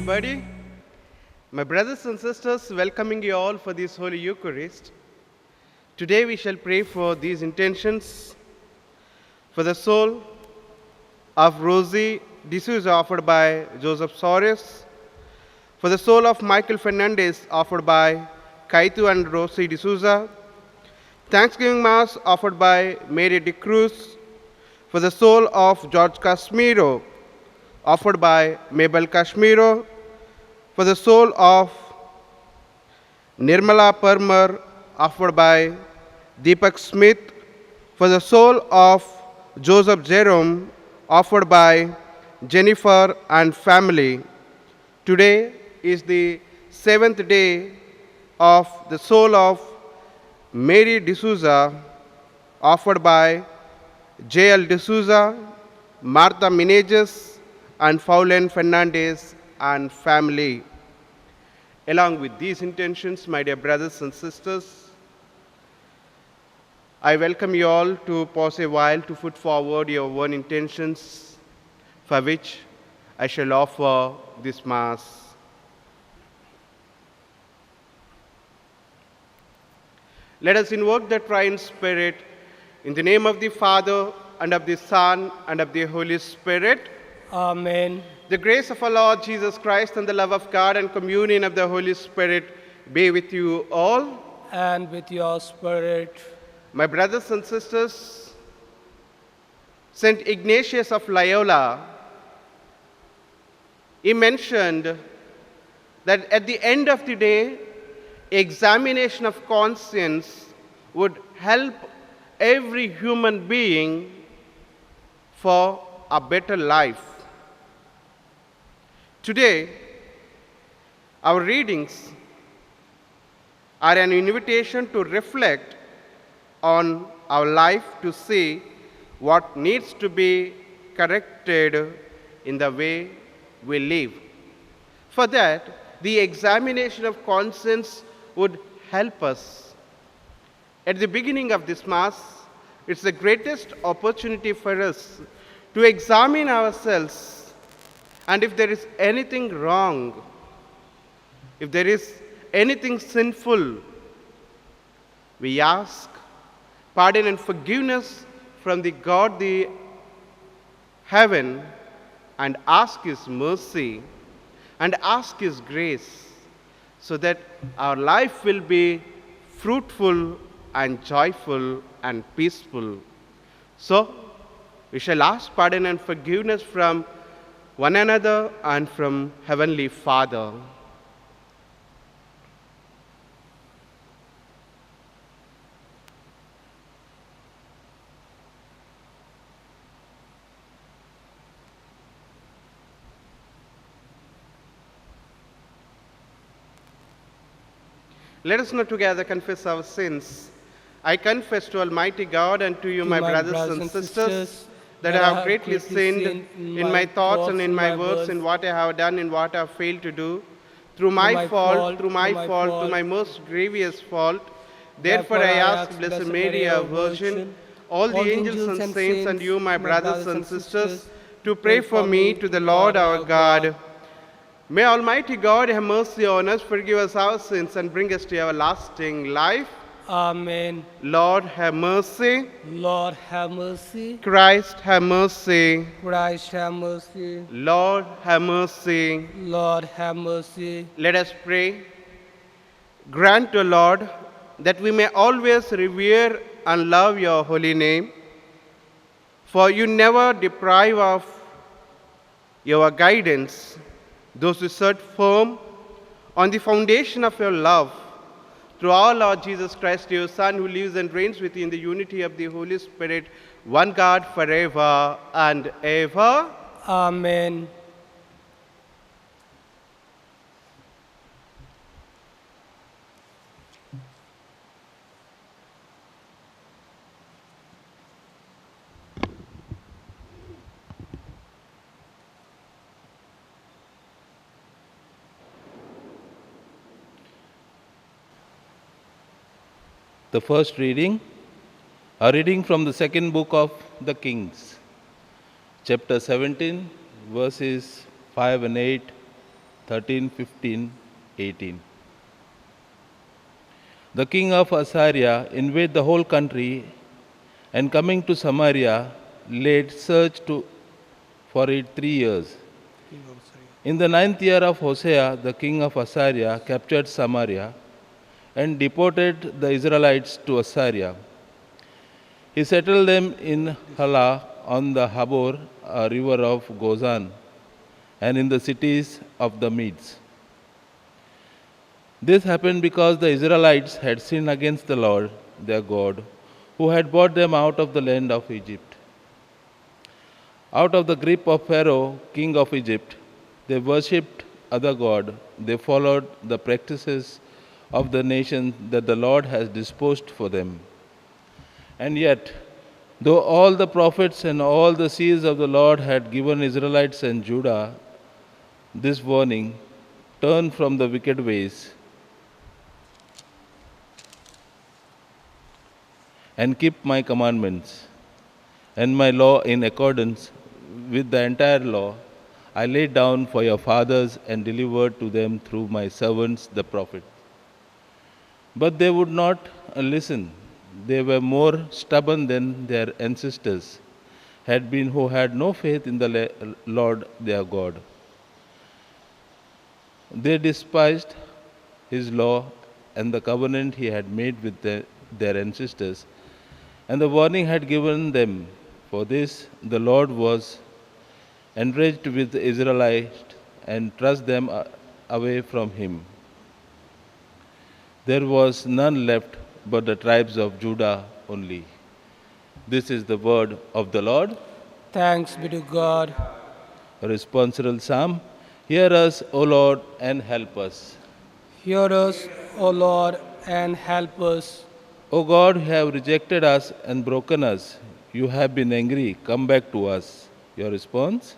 everybody. My brothers and sisters, welcoming you all for this Holy Eucharist. Today we shall pray for these intentions. For the soul of Rosie D'Souza, offered by Joseph Soares. For the soul of Michael Fernandez, offered by Kaitu and Rosie D'Souza. Thanksgiving Mass, offered by Mary de Cruz. For the soul of George Casimiro, offered by Mabel Casimiro. For the soul of Nirmala Parmar, offered by Deepak Smith. For the soul of Joseph Jerome, offered by Jennifer and family. Today is the 7th day of the soul of Mary D'Souza, offered by J.L. D'Souza, Martha Meneges, and Faulen Fernandez and family. Along with these intentions, my dear brothers and sisters, I welcome you all to pause a while to put forward your own intentions for which I shall offer this Mass. Let us invoke the Triune Spirit in the name of the Father, and of the Son, and of the Holy Spirit. Amen. The grace of our Lord Jesus Christ and the love of God and communion of the Holy Spirit be with you all. And with your spirit. My brothers and sisters, St. Ignatius of Loyola, he mentioned that at the end of the day, examination of conscience would help every human being for a better life. Today, our readings are an invitation to reflect on our life to see what needs to be corrected in the way we live. For that, the examination of conscience would help us. At the beginning of this Mass, it's the greatest opportunity for us to examine ourselves, and if there is anything wrong, if there is anything sinful, we ask pardon and forgiveness from the God, the heaven, and ask His mercy and ask His grace, so that our life will be fruitful and joyful and peaceful. So, we shall ask pardon and forgiveness from one another and from Heavenly Father. Let us now together confess our sins. I confess to Almighty God and to you, my brothers and sisters, that I have greatly sinned in my thoughts and in my words, in what I have done and what I have failed to do, through my fault, to my most grievous fault. Therefore I ask Blessed Mary, our Virgin, all the angels and saints, and you, my brothers and sisters, to pray for me to the Lord our God. May Almighty God have mercy on us, forgive us our sins, and bring us to everlasting life. Amen. Lord, have mercy. Lord, have mercy. Christ, have mercy. Christ, have mercy. Lord, have mercy. Lord, have mercy. Let us pray. Grant, O Lord, that we may always revere and love your holy name, for you never deprive of your guidance those who set firm on the foundation of your love. Through our Lord Jesus Christ, your Son, who lives and reigns with you in the unity of the Holy Spirit, one God forever and ever. Amen. The first reading, a reading from the second book of the Kings, chapter 17, verses 5 and 8, 13, 15, 18. The king of Assyria invaded the whole country and coming to Samaria laid for it 3 years. In the 9th year of Hosea, the king of Assyria captured Samaria and deported the Israelites to Assyria. He settled them in Hala on the Habor, a river of Gozan, and in the cities of the Medes. This happened because the Israelites had sinned against the Lord, their God, who had brought them out of the land of Egypt. Out of the grip of Pharaoh, king of Egypt, they worshipped other gods. They followed the practices of the nation that the Lord has disposed for them. And yet, though all the prophets and all the seers of the Lord had given Israelites and Judah this warning, turn from the wicked ways and keep my commandments and my law in accordance with the entire law I laid down for your fathers and delivered to them through my servants the prophets. But they would not listen. They were more stubborn than their ancestors had been, who had no faith in the Lord their God. They despised his law and the covenant he had made with their ancestors, and the warning had given them. For this the Lord was enraged with the Israelites and thrust them away from him. There was none left but the tribes of Judah only. This is the word of the Lord. Thanks be to God. A responsorial psalm. Hear us, O Lord, and help us. Hear us, O Lord, and help us. O God, you have rejected us and broken us. You have been angry. Come back to us. Your response?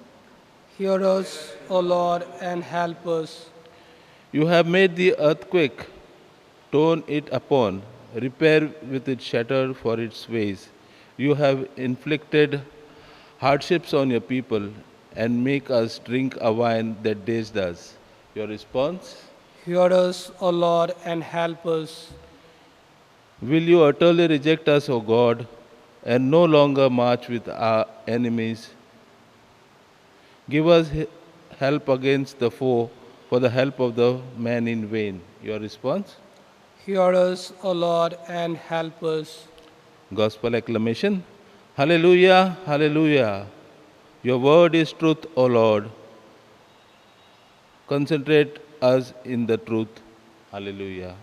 Hear us, O Lord, and help us. You have made the earthquake, torn it upon, repair with it shattered for its ways. You have inflicted hardships on your people and make us drink a wine that dazed us. Your response? Hear us, O Lord, and help us. Will you utterly reject us, O God, and no longer march with our enemies? Give us help against the foe, for the help of the man in vain. Your response? Hear us, O Lord, and help us. Gospel acclamation. Hallelujah, hallelujah. Your word is truth, O Lord. Concentrate us in the truth. Hallelujah.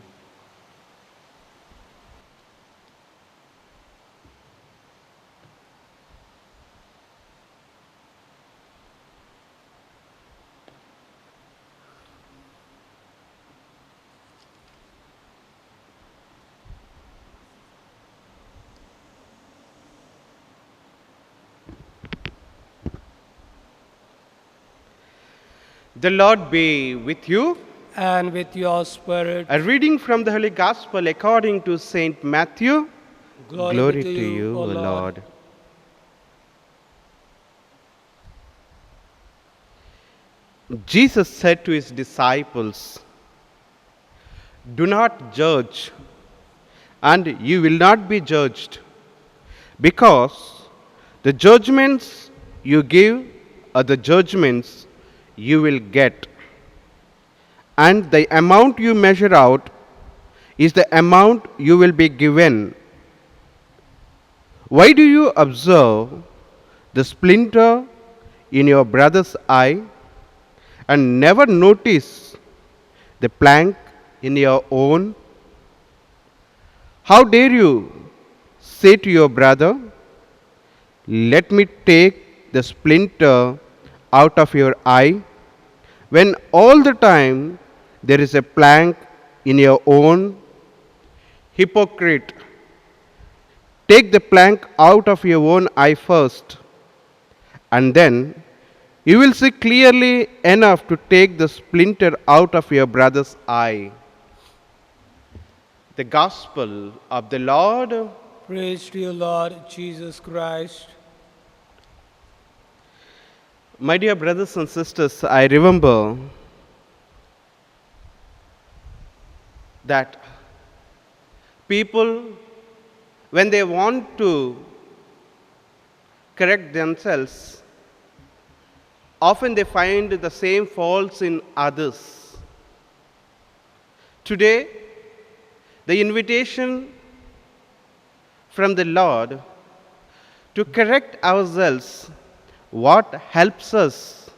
The Lord be with you. And with your spirit, A reading from the Holy Gospel according to Saint Matthew. glory, be to you, O O Lord. Lord. Jesus said to his disciples, "Do not judge, and you will not be judged, because the judgments you give are the judgments you will get, and the amount you measure out is the amount you will be given. Why do you observe the splinter in your brother's eye and never notice the plank in your own? How dare you say to your brother, 'Let me take the splinter out of your eye,' when all the time there is a plank in your own? Hypocrite, take the plank out of your own eye first, and then you will see clearly enough to take the splinter out of your brother's eye." The Gospel of the Lord. Praise to you, Lord Jesus Christ. My dear brothers and sisters, I remember that people, when they want to correct themselves, often they find the same faults in others. Today, the invitation from the Lord to correct ourselves, what helps us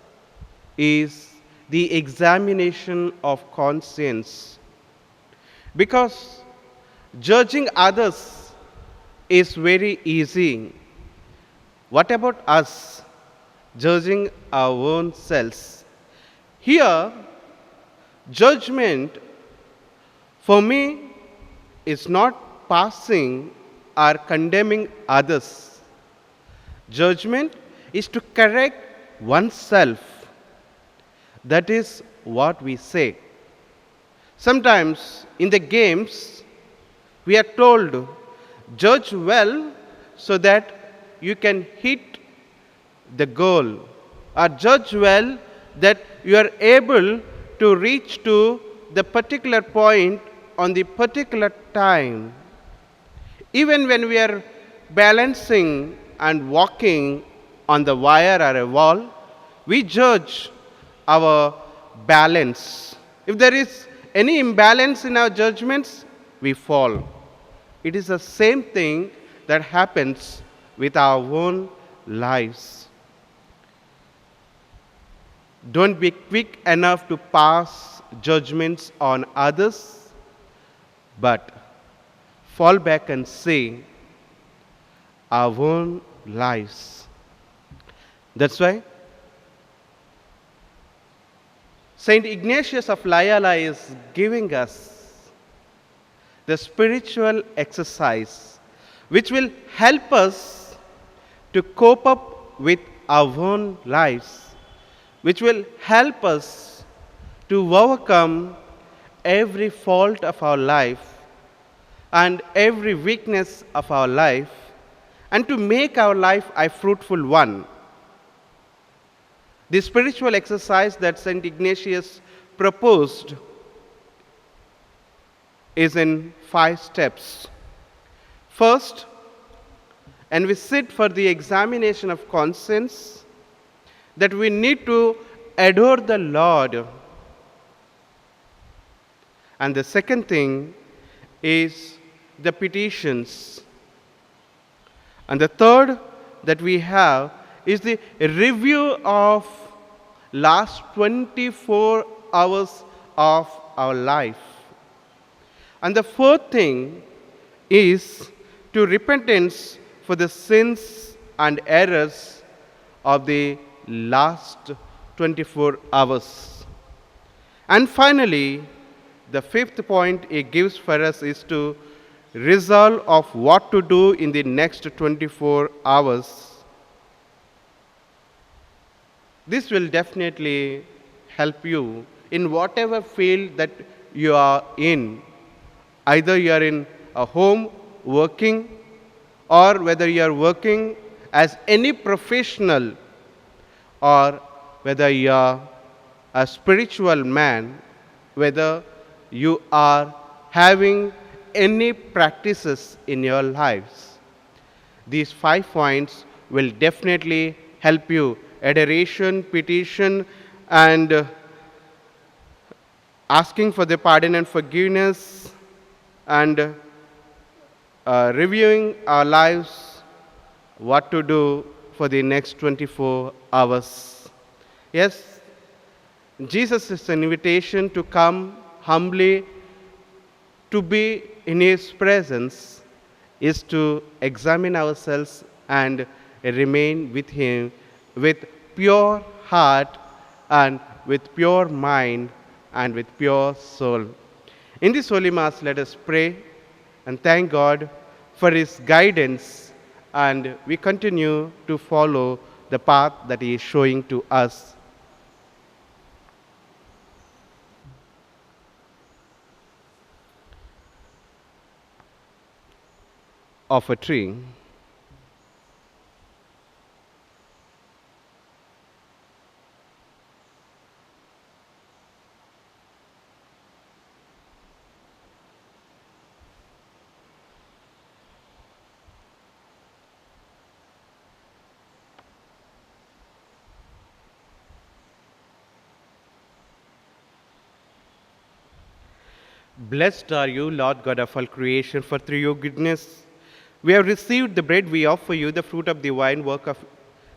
is the examination of conscience. Because judging others is very easy. What about us judging our own selves? Here, judgment for me is not passing or condemning others. Judgment is to correct oneself. That is what we say. Sometimes in the games, we are told, judge well so that you can hit the goal, or judge well that you are able to reach to the particular point on the particular time. Even when we are balancing and walking on the wire or a wall, we judge our balance. If there is any imbalance in our judgments, we fall. It is the same thing that happens with our own lives. Don't be quick enough to pass judgments on others, but fall back and say our own lives. That's why Saint Ignatius of Loyola is giving us the spiritual exercise which will help us to cope up with our own lives, which will help us to overcome every fault of our life and every weakness of our life, and to make our life a fruitful one. The spiritual exercise that St. Ignatius proposed is in 5 steps. First, and we sit for the examination of conscience, that we need to adore the Lord. And the second thing is the petitions. And the third that we have is the review of last 24 hours of our life. And the fourth thing is to repentance for the sins and errors of the last 24 hours. And finally, the fifth point it gives for us is to resolve of what to do in the next 24 hours. This will definitely help you in whatever field that you are in. Either you are in a home working, or whether you are working as any professional, or whether you are a spiritual man, whether you are having any practices in your lives. These 5 points will definitely help you. Adoration, petition, and asking for the pardon and forgiveness, and reviewing our lives, what to do for the next 24 hours. Yes, Jesus is an invitation to come humbly, to be in His presence, is to examine ourselves and remain with Him with pure heart and with pure mind and with pure soul. In this Holy Mass, let us pray and thank God for His guidance, and we continue to follow the path that He is showing to us. Of a tree. Blessed are you, Lord God of all creation, for through your goodness we have received the bread we offer you, the fruit of the vine, work of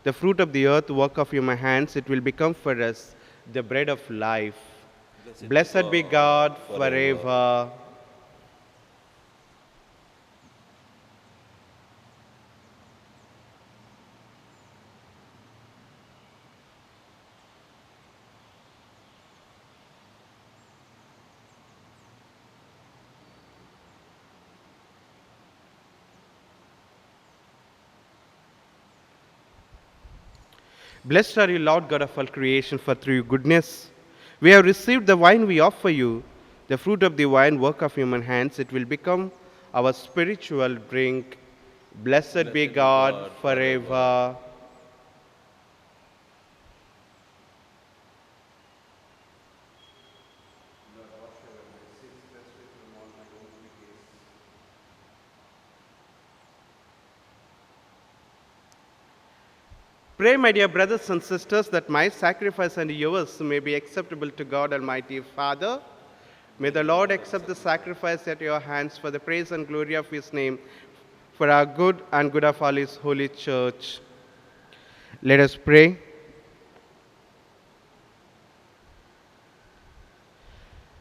the fruit of the earth, work of your hands. It will become for us the bread of life. Blessed be God forever. Blessed are you, Lord God of all creation, for through your goodness we have received the wine we offer you, the fruit of the vine, work of human hands. It will become our spiritual drink. Blessed be God forever. Pray, my dear brothers and sisters, that my sacrifice and yours may be acceptable to God Almighty Father. May the Lord accept the sacrifice at your hands for the praise and glory of his name, for our good and good of all his holy church. Let us pray.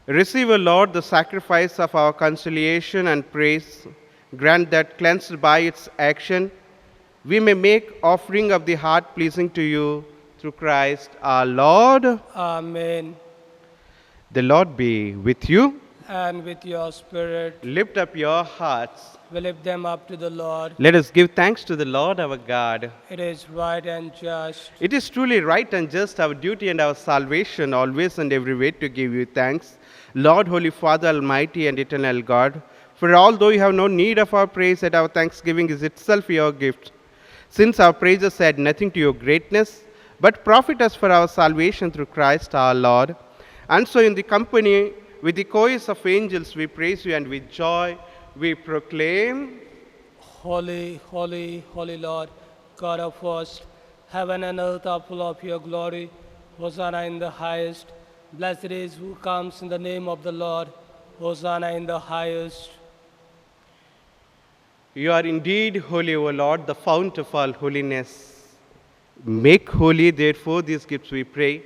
Receive, O Lord, the sacrifice of our conciliation and praise. Grant that, cleansed by its action, we may make offering of the heart pleasing to you through Christ our Lord. Amen. The Lord be with you. And with your spirit, Lift up your hearts. we lift them up to the Lord. Let us give thanks to the Lord our God. It is right and just. It is truly right and just, our duty and our salvation, always and every way to give you thanks, Lord, Holy Father, Almighty and eternal God. For although you have no need of our praise, that our thanksgiving is itself your gift. Since our praises add nothing to your greatness, but profit us for our salvation through Christ our Lord. And so in the company with the chorus of angels we praise you, and with joy we proclaim, Holy, holy, holy Lord, God of hosts, heaven and earth are full of your glory. Hosanna in the highest. Blessed is who comes in the name of the Lord. Hosanna in the highest. you are indeed holy, O Lord, the fount of all holiness. Make holy, therefore, these gifts, we pray,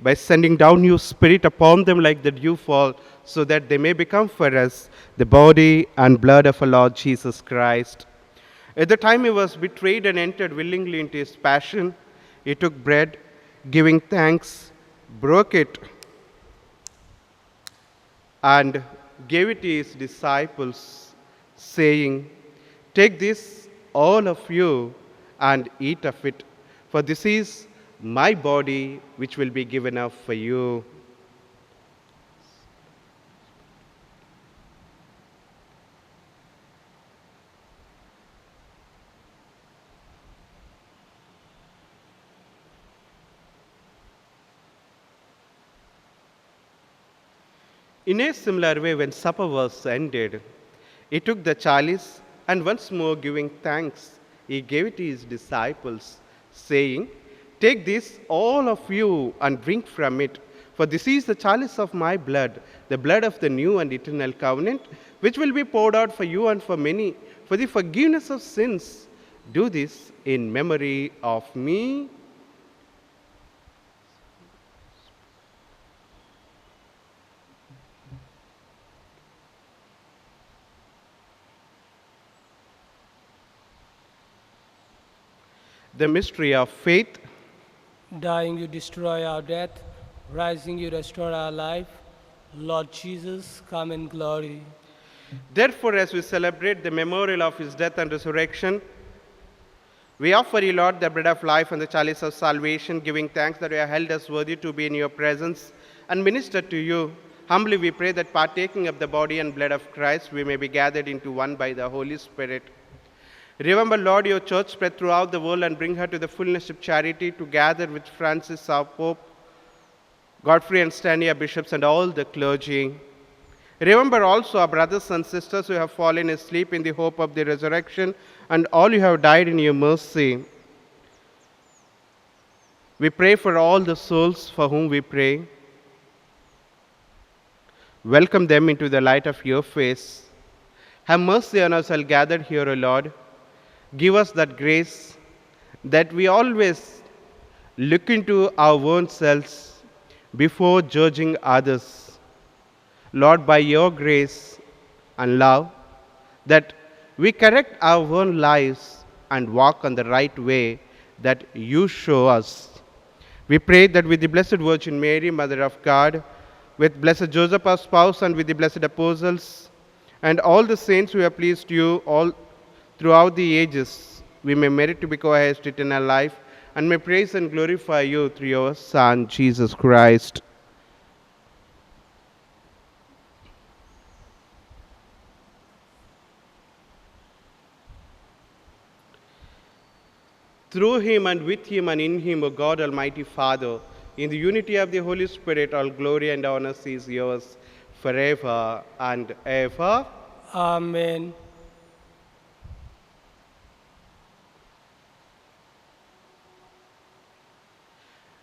by sending down your Spirit upon them like the dewfall, so that they may become for us the body and blood of our Lord Jesus Christ. At the time he was betrayed and entered willingly into his passion, he took bread, giving thanks, broke it, and gave it to his disciples, saying, "Take this, all of you, and eat of it, for this is my body, which will be given up for you." In a similar way, when supper was ended, he took the chalice, and once more giving thanks, he gave it to his disciples, saying, "Take this, all of you, and drink from it, for this is the chalice of my blood, the blood of the new and eternal covenant, which will be poured out for you and for many, for the forgiveness of sins. Do this in memory of me." The mystery of faith. Dying, you destroy our death. Rising, you restore our life. Lord Jesus, come in glory. Therefore, as we celebrate the memorial of his death and resurrection, we offer you, Lord, the bread of life and the chalice of salvation, giving thanks that you have held us worthy to be in your presence and minister to you. Humbly we pray that, partaking of the body and blood of Christ, we may be gathered into one by the Holy Spirit. Remember, Lord, your church spread throughout the world, and bring her to the fullness of charity, to gather with Francis, our Pope, Godfrey and Stanley, our bishops, and all the clergy. Remember also our brothers and sisters who have fallen asleep in the hope of the resurrection, and all who have died in your mercy. We pray for all the souls for whom we pray. Welcome them into the light of your face. Have mercy on us all gathered here, O Lord. Give us that grace that we always look into our own selves before judging others. Lord, by your grace and love, that we correct our own lives and walk on the right way that you show us. We pray that with the Blessed Virgin Mary, Mother of God, with Blessed Joseph, our spouse, and with the blessed apostles, and all the saints who have pleased you all throughout the ages, we may merit to be co-heirs to eternal life, and may praise and glorify you through your Son, Jesus Christ. Through him and with him and in him, O God, Almighty Father, in the unity of the Holy Spirit, all glory and honor is yours forever and ever. Amen.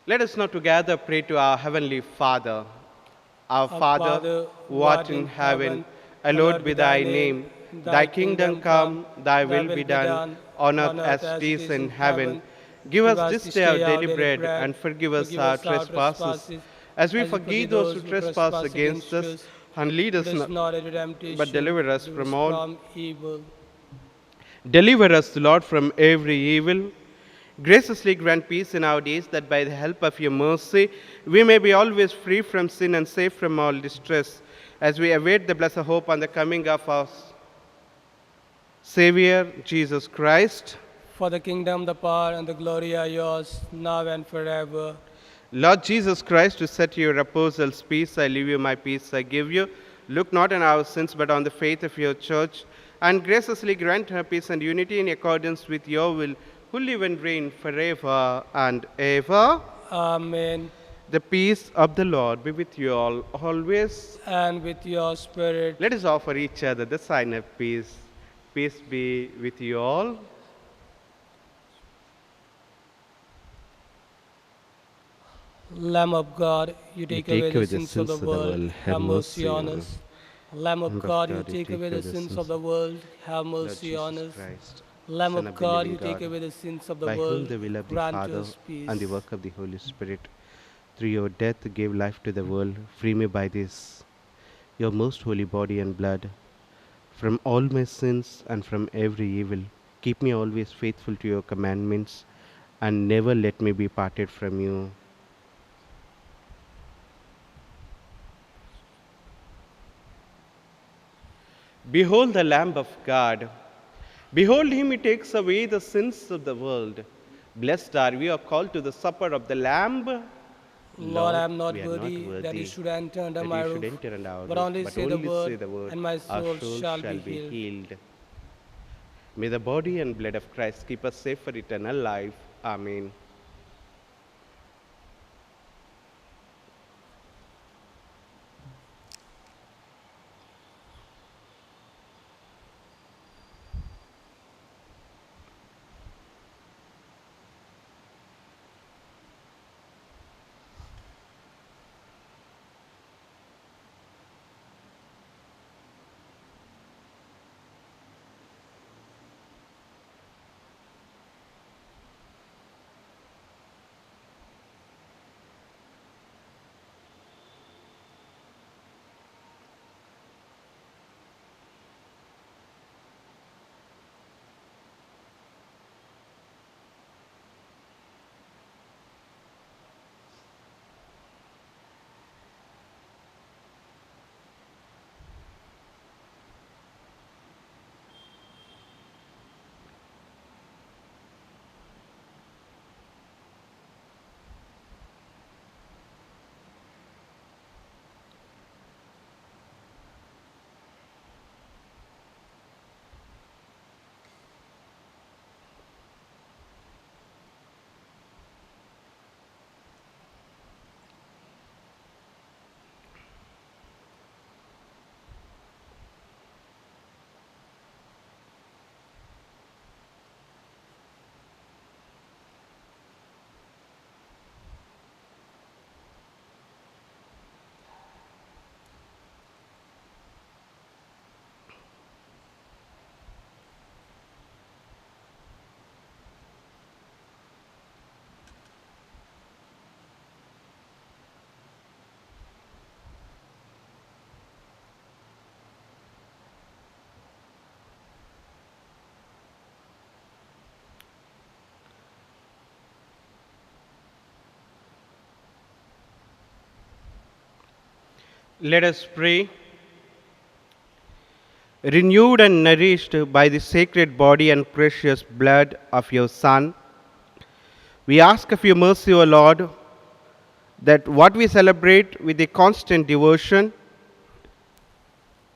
Let us now together pray to our Heavenly Father. Our Father, who art in heaven, hallowed be thy name. Thy kingdom come, thy will be done, on earth as it is in heaven. Give us this day our daily bread, and forgive us our trespasses, as we forgive those who trespass against us. And lead us not, not into temptation, but deliver us from all. from evil. Deliver us, Lord, from every evil. Graciously grant peace in our days, that by the help of your mercy we may be always free from sin and safe from all distress, as we await the blessed hope and the coming of our Savior, Jesus Christ. For the kingdom, the power, and the glory are yours, now and forever. Lord Jesus Christ, who said to your apostles, peace I leave you, my peace I give you, look not on our sins, but on the faith of your church, and graciously grant her peace and unity in accordance with your will, who live and reign forever and ever. Amen. The peace of the Lord be with you all always. And with your spirit. Let us offer each other the sign of peace. Peace be with you all. Lamb of God, you take away the sins of the world, have mercy on us. Lamb of God, you take away the sins of the world, have mercy on us. Lamb of God, you take away the sins of the by whom world, the will of the grant Father us peace. and the work of the Holy Spirit, through your death gave life to the world, free me by this, your most holy body and blood, from all my sins and from every evil. Keep me always faithful to your commandments, and never let me be parted from you. Behold the Lamb of God. Behold him, he takes away the sins of the world. Blessed are we who are called to the supper of the Lamb. Lord, I am not we are worthy that you should enter under that my you should roof, enter under our but roof, only but say the word, the word, and my our soul soul shall be healed. healed. May the body and blood of Christ keep us safe for eternal life. Amen. Let us pray. Renewed and nourished by the sacred body and precious blood of your Son, we ask of your mercy, O Lord, that what we celebrate with a constant devotion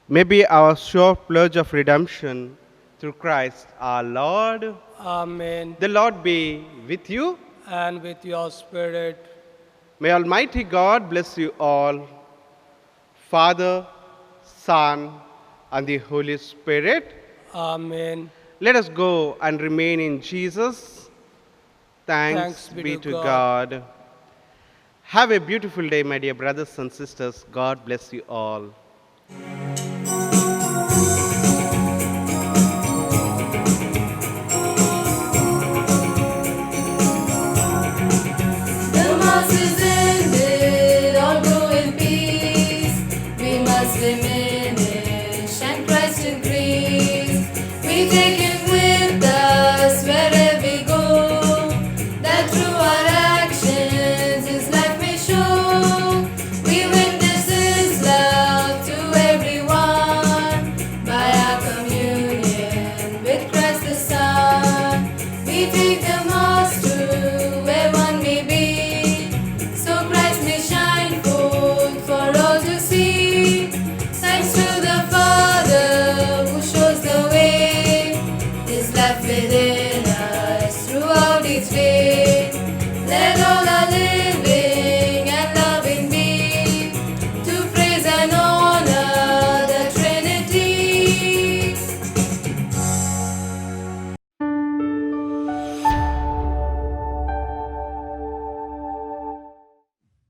may be our sure pledge of redemption through Christ our Lord. Amen. The Lord be with you. And with your spirit. May Almighty God bless you all, Father, Son, and the Holy Spirit. Amen. Let us go and remain in Jesus. Thanks be to God. Have a beautiful day, my dear brothers and sisters. God bless you all. The mass is ended, all go in peace. We must diminish and Christ increase. We take Him with us wherever we go, that through our actions His life may show. We witness His love to everyone by our communion with Christ the Son. We take the